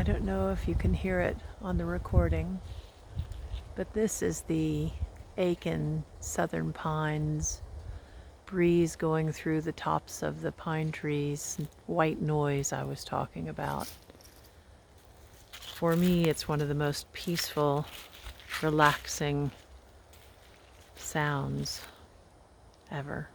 I don't know if you can hear it on the recording, but this is the Aiken Southern Pines, breeze going through the tops of the pine trees, white noise I was talking about. For me, it's one of the most peaceful, relaxing sounds ever.